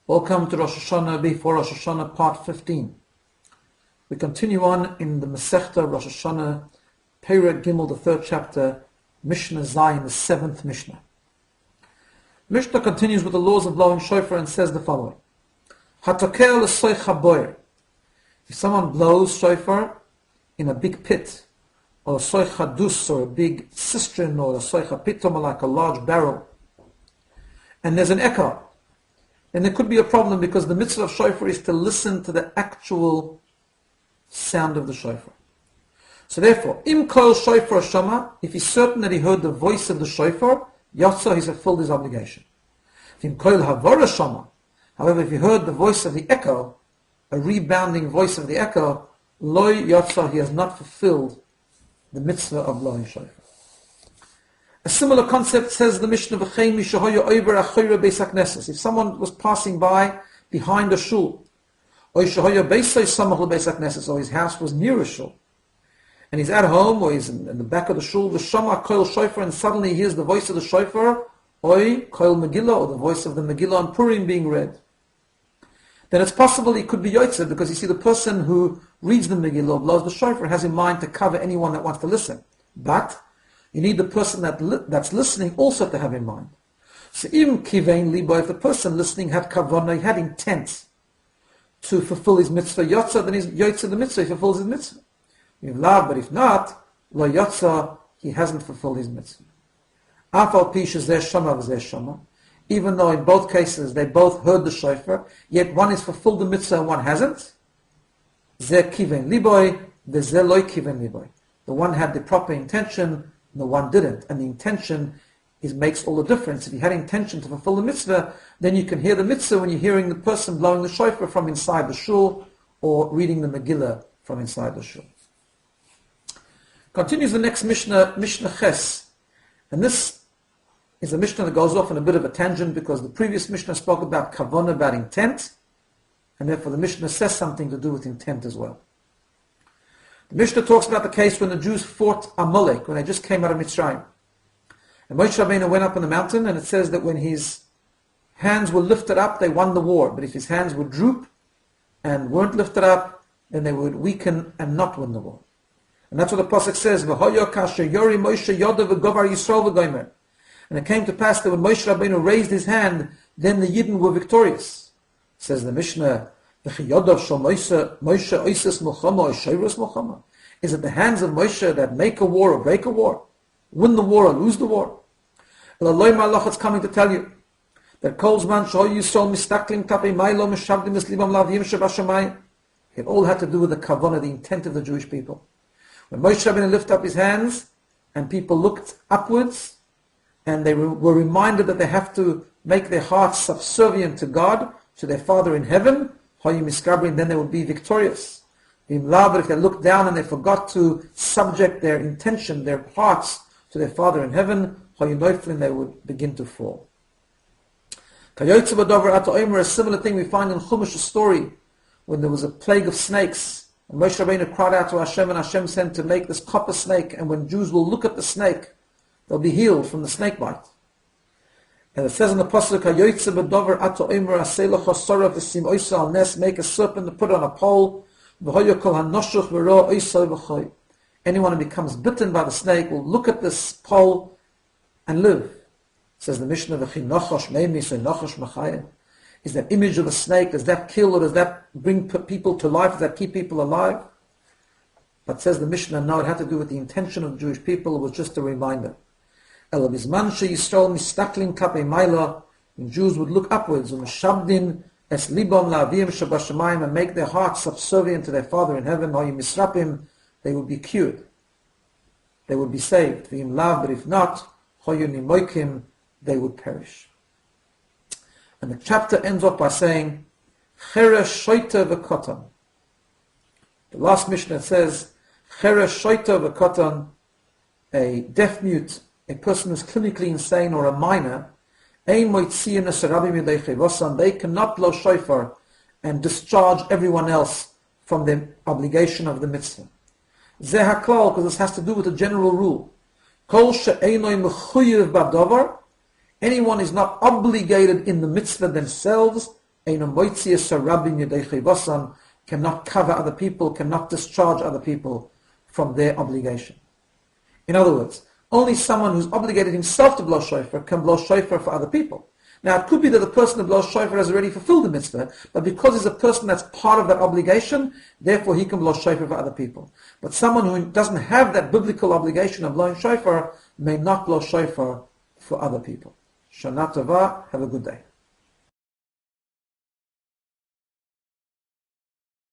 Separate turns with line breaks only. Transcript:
Welcome to Rosh Hashana, before Rosh Hashana, part 15. We continue on in the Masechta Rosh Hashana, Perek Gimel, the 3rd chapter, Mishna Zayin, the 7th Mishna. Mishna continues with the laws of blowing shofar and says the following. Hatokel l'soicha boyer. If someone blows shofar in a big pit, or a soicha dus, or a big cistern, or a soicha pitom, like a large barrel, and there's an echo, and there could be a problem because the mitzvah of shofar is to listen to the actual sound of the shofar. So therefore, im kol shofar shama, if he's certain that he heard the voice of the shofar, yotza, he's fulfilled his obligation. Im kol havara shama, however, if he heard the voice of the echo, a rebounding voice of the echo, loy yotza, he has not fulfilled the mitzvah of blowing shofar. A similar concept says the Mishna, if someone was passing by behind a shul, or his house was near a shul, and he's at home, or he's in the back of the shul, the shama koil shofar, and suddenly he hears the voice of the shofar, oy koil megillah, or the voice of the megillah on Purim being read, then it's possible he could be yotzer, because you see the person who reads the megillah, or blows the shofar, has in mind to cover anyone that wants to listen. But you need the person that's listening also to have in mind. So im kivein libo, if the person listening had kavanah, he had intent to fulfill his mitzvah yotza, then he's yotza the mitzvah, he fulfills his mitzvah. But if not, lo yotza, he hasn't fulfilled his mitzvah. Afal pi shezeh shama v'zeh shama, even though in both cases they both heard the shofar, yet one has fulfilled the mitzvah and one hasn't. Zeh kivein liboy, v'zeh loy kivein liboy. The one had the proper intention, the one didn't, and the intention makes all the difference. If you had intention to fulfill the mitzvah, then you can hear the mitzvah when you're hearing the person blowing the shofar from inside the shul, or reading the Megillah from inside the shul. Continues the next Mishnah, Mishnah Ches, and this is a Mishnah that goes off on a bit of a tangent because the previous Mishnah spoke about kavanah, about intent, and therefore the Mishnah says something to do with intent as well. The Mishnah talks about the case when the Jews fought Amalek, when they just came out of Mitzrayim. And Moshe Rabbeinu went up on the mountain, and it says that when his hands were lifted up, they won the war. But if his hands would droop and weren't lifted up, then they would weaken and not win the war. And that's what the Pasuk says, V'hoyo kasher yori Moshe yoda v'govar Yisrael v'gomer. And it came to pass that when Moshe Rabbeinu raised his hand, then the Yidden were victorious. Says the Mishnah, is it the hands of Moshe that make a war or break a war? Win the war or lose the war? It's coming to tell you that it all had to do with the kavanah, the intent of the Jewish people. When Moshe Rabbeinu lifted up his hands and people looked upwards and they were reminded that they have to make their hearts subservient to God, to their Father in heaven, then they would be victorious. But if they looked down and they forgot to subject their intention, their hearts, to their Father in heaven, they would begin to fall. A similar thing we find in Chumash's story, when there was a plague of snakes, and Moshe Rabbeinu cried out to Hashem, and Hashem sent to make this copper snake, and when Jews will look at the snake, they'll be healed from the snake bite. And it says in the Pasuk, make a serpent to put on a pole. Anyone who becomes bitten by the snake will look at this pole and live. It says the Mishnah, is that image of the snake, does that kill or does that bring people to life? Does that keep people alive? But says the Mishnah, no, it had to do with the intention of the Jewish people. It was just a reminder. When Jews would look upwards and make their hearts subservient to their Father in heaven, they would be cured. They would be saved. But if not, they would perish. And the chapter ends off by saying, the last Mishnah says, a deaf mute, a person who's clinically insane or a minor, they cannot blow shofar and discharge everyone else from the obligation of the mitzvah. Because this has to do with a general rule. Anyone is not obligated in the mitzvah themselves, cannot cover other people, cannot discharge other people from their obligation. In other words, only someone who's obligated himself to blow shofar can blow shofar for other people. Now, it could be that the person who blows shofar has already fulfilled the mitzvah, but because he's a person that's part of that obligation, therefore he can blow shofar for other people. But someone who doesn't have that biblical obligation of blowing shofar may not blow shofar for other people. Shana Tova, have a good day.